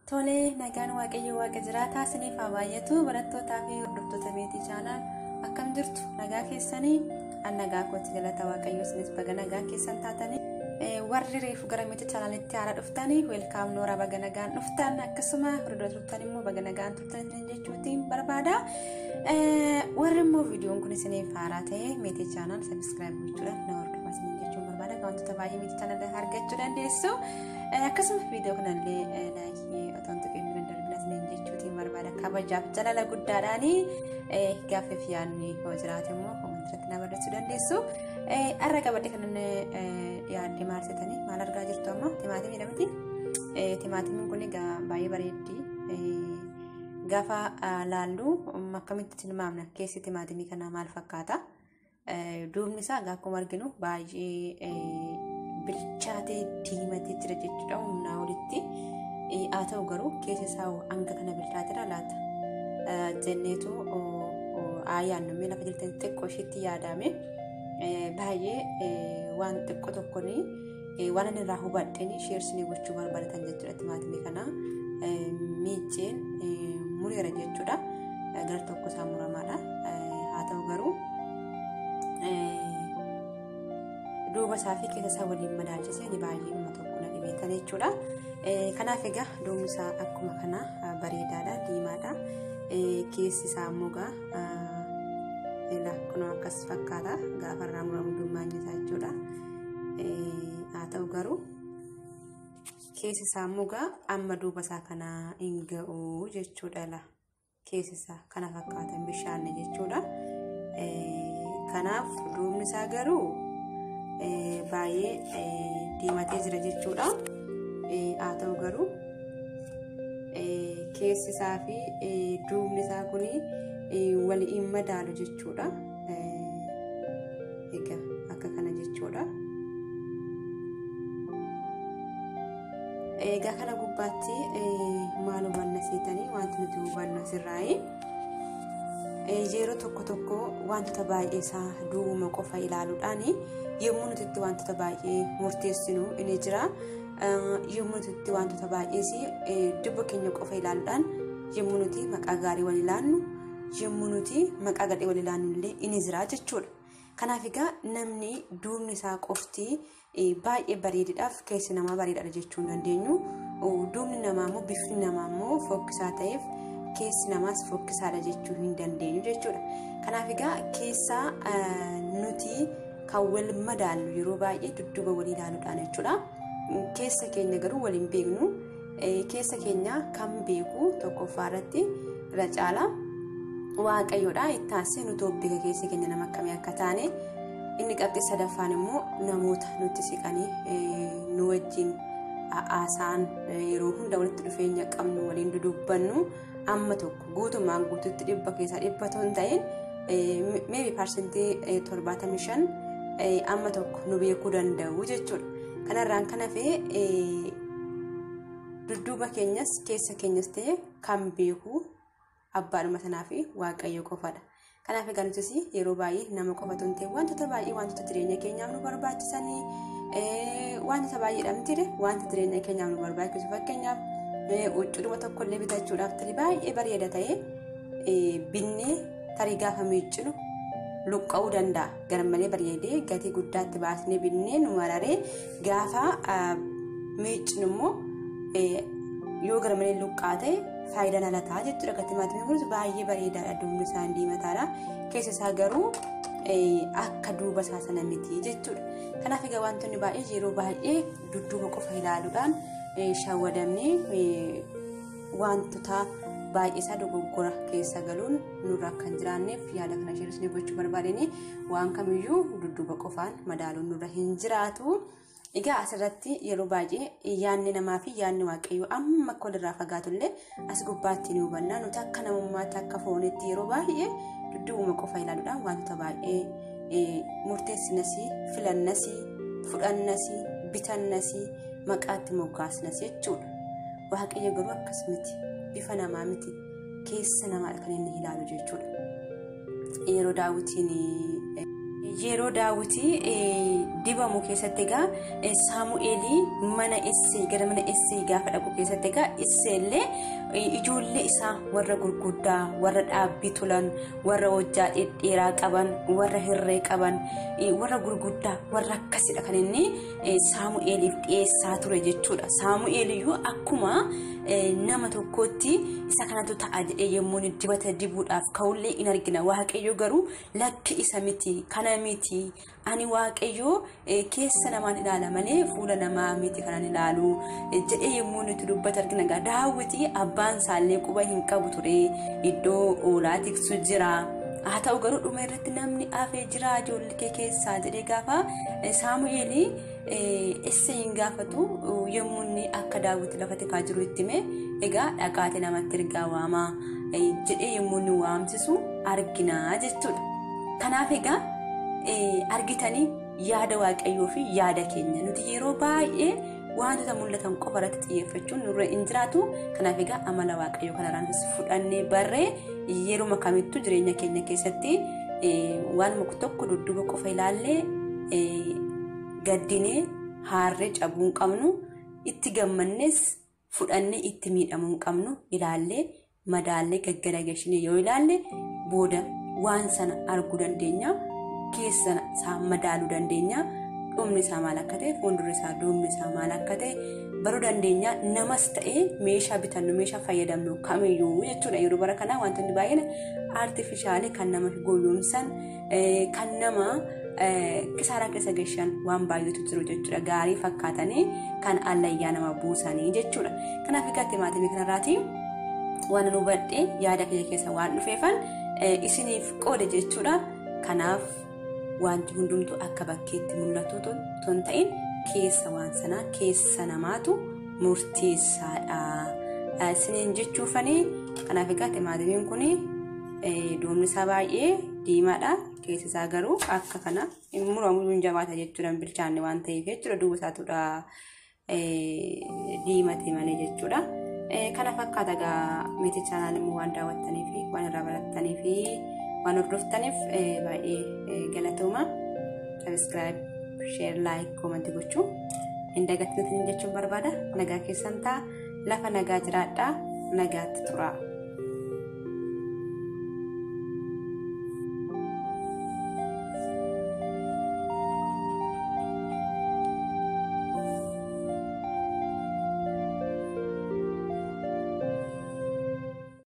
Tole nagaan waaqayyo waaqa jiraataa isiniif haa baay'atu barattootaa fi hordoftoota meetii chaanal akkam jirtu nagaa keessanii an nagaa kootti galata waaqayyo isinis baga nagaa keessan taatanii warri reefu gara meetii chaanalitti haara dhuftanii welkaam noora baga nagaan dhuftan akkasuma hordoftoottan immoo baga nagaan turtan jechuutiin barbaada warri immoo viidiyoon kun isiniif haaraa ta'e meetii chaanal subscribe gochuudhaan na hordofaa isin jechuun barbaada wantoota baay'ee meetii chaanal argachuu dandeessu akkasuma viidiyoo kanallee laayikii otoontu qeemmiran darbina isin jechuutiin barbaada kabajaaf jalala guddaadhaanii gaaffii fi yaadni yoo jiraate immoo komentirratti na barreessuu dandeessu arra qabadhe kanan yaadde maarsitanii maal argaa jirtu amma timaatimii dhamti timaatimiin kun egaa baay'ee bareeddii gaafa laallu akkamitti tilmaamna keessi timaatimii kana maal fakkaata duubni isaa akkuma arginu baay'ee bilchaatee diimatee jira jechuudha humnaa olitti haa ta'u garuu keessa isaa hanga kana bilchaateera laata jenneetu yaadnumee lafa jirtan xiqqoo isheetti yaadame baay'ee waan xiqqoo tokkoon waan inni irraa hubadheen sheersinii gochuu barbaadatan jechuudha timaatimii kana miiceen mureera jechuudha gara tokko isaa muramaadha haa ta'u garuu duuba isaa fi keessa isaa waliin madaalchisee ni baay'ee nama tokko na dhibeetan jechuudha kanaaf egaa duubni isaa akkuma kana bareedaadha diimaadha keessi isaa immoo kunoo akkas fakkaata gaafa irraa muramu dummaan isaa jechuudha haa ta'u garuu keessi isaa immoo amma duuba isaa kana hin ga'u jechuudha keessi isaa kana fakkaatan bishaanne jechuudha kanaaf duubni isaa garuu baay'ee diimatee jira jechuudha haa ta'u garuu keessi isaa fi duubni isaa kun waliin madaalu jechuudha egaa akka kana jechuudha egaa kana gubbaatti maal hubanna seetanii wanti nuti hubannu asirraayi yeroo tokko tokko wantoota baay'ee isaa duubuma qofa ilaaluudhaan yommuu nuti itti wantoota baay'ee murteessinu inni jira yommuu nuti itti wantoota baay'ees dubba keenya qofa ilaaluudhaan yommuu nuti maqaa gaarii wal ilaannu yommuu nuti maqaa gadhee wal ilaannu illee inni jira jechuudha kanaaf egaa namni duubni isaa qofti baay'ee bareedidhaaf keessi namaa bareedaadha jechuu hin dandeenyu duubni namaa immoo bifni namaa immoo fokkisaa ta'eef keessi namaas fokkisaadha jechuu hin dandeenyu jechuudha kanaaf egaa keessaa nuti kan wal madaallu yeroo baay'ee dudduuba walii ilaaluudhaan jechuudha keessa keenya garuu waliin beeknu keessa keenya kan beeku tokkoffaa irratti irra caalaa waaqayyoodha itti aansee nuti beeka keessa keenya nama akkamii akka taane inni qabxii sadaffaan immoo namoota nutti siqanii nu wajjin haasaan yeroo hunda walitti dhufeenya qabnu waliin dudubbannu amma tokko guutumaan guututti dhibba keessaa dhibba ton ta'een maybe percentage 75 amma tokko nu beekuu danda'u jechuudha kanarraan kan hafee dudduuba keenyas keessa keenyas ta'e kan beeku abbaadhuma sanaa fi waaqayyo qofaadha kanaaf egaa nutis yeroo baay'ee nama qofatu hin ta'e wantoota baay'ee wantoota jireenya keenyaaf nu barbaachisanii wantoota baay'eedhaan tire wanta jireenya keenyaaf nu barbaachisu fakkeenyaaf huccuudhuma tokkollee bitachuudhaaf tarii baay'ee bareeda ta'e binnee tarii gaafa miiccinu luqqa'uu danda'a garmalee bareedee gatii guddaatti baasnee binnee nu mararee gaafa miiccinu immoo yoo garmalee luqqaa ta'e faayidaan alataa jechuudha timaatimii kunis baay'ee bareedaadha duubni isaa diimataadha keessa isaa garuu akka duuba isaa sana miti jechuudha kanaaf egaa wantoonni baay'ee yeroo baay'ee dudduuba qofa ilaaluudhaan shawwadamnee wantoota baay'ee isaa dogoggora keessa galuun nurra kan jiraanneef yaada kana sheerisnee gochuu barbaadanii waan kamiyyuu dudduuba qofaan madaaluun nurra hin jiraatu egaa asirratti yeroo baay'ee yaadni namaa fi yaadni waaqayyoo amma akka walirraa fagaatullee as gubbaatti ni hubanna nuti akka namummaatti akka foonitti yeroo baay'ee dudduubuma qofa ilaaluudhaan wantoota baay'ee murteessinasii filannasii fudhannasii bitannasii maqaatti moggaasnas jechuudha waaqayyo garuu akkas miti bifa namaa miti keessa namaadha kan inni ilaalu jechuudha yeroo daawwitiin yeroo Daawiti dibamu keessatti egaa Saamu'eelii mana Isseey gara mana Isseey gaafa dhaqu keessatti egaa Isseeyillee ijoollee isaa warra gurguddaa warra dhaabbii tulan warra hojjaa dhedheeraa qaban warra hirree qaban warra gurguddaa warra akkasidha kan inni Saamu'eeliif dhiyeessaa ture jechuudha. Saamu'eeliyyuu akkuma nama tokkotti isa kanatu ta'a jedhee yommuu dibata dibuudhaaf ka'ullee in argina. Waaqayyo garuu lakki isa miti kana miti ani Waaqayyo keessa namaan ilaala malee fuula namaa miti kanan ilaalu jedhee yommuu nuti dubbata argina. Daawiti abbaan isaallee quba hin qabu ture iddoo oolaa tiksu jira. haa ta'u garuu dhuma irratti namni afee jira ijoollee kee keessaa jedhee gaafa Saamu'eelii Isseeyin gaafatu yommuu inni akka Daawiti lafatti kaa jiru itti hime egaa dhaqaate namatti ergaa waamaa jedhee yommuu inni waamsisu argina jechuudha. Kanaaf egaa argitanii yaada Waaqayyoo fi yaada keenya nuti yeroo baay'ee wantoota mul'atan qofa irratti xiyyeeffachuun nurra hin jiraatu. Kanaaf egaa amala Waaqayyoo kanarraan fudhannee barree yeroo kamittuu jireenya keenya keessatti waan tokko dudduuba qofa ilaallee gaddinee haarree cabuu qabnu itti gammannes fudhannee itti miidhamuu qabnu ilaallee madaallee gaggaragashinee yoo ilaalle booda waan sana arguu dandeenya keessana isaa madaaluu dandeenya. Dhumni isaa maal akka ta'e fuuldurri isaa duubni isaa maal akka ta'e baruu dandeenya. Namas ta'ee meeshaa bitannu meeshaa fayyadamnu kamiyyuu jechuudha. Yeroo bara kanaa wantoonni baay'een artifishaalee kan nama goyoomsan kan nama kisaaraa keessa gashan waan baay'eetu jiru jechuudha. Gaarii fakkaatanii kan allayyaa nama buusanii jechuudha. Kanaaf egaa timaatimii kanarraati waan nu badhee yaada keessa waan dhufeefan isiniif qoode jechuudha. Kanaaf wanti hundumtu akka bakkeetti mul'atu ton ta'in keessa waan sanaa keessa namaatu murteessaadha isiniin jechuufanii. Kanaaf egaa timaatimiin kun duubni isaa baay'ee diimaadha keessa isaa garuu akka kana muramuun hin jabaata jechuudha. Bilchaanne waan ta'eef jechuudha duuba isaatudha diimate malee jechuudha. Kana fakkaata egaa miti chaanaan immoo waan daawwattaniif waan irraa barattaniif waan hordoftaniif baay'ee galatooma. Subscribe, share, like, comment gochuu hin dagatinaa jechuun barbaada. Nagaa keessan ta'a lafa nagaa jiraadhaa nagaatti tura.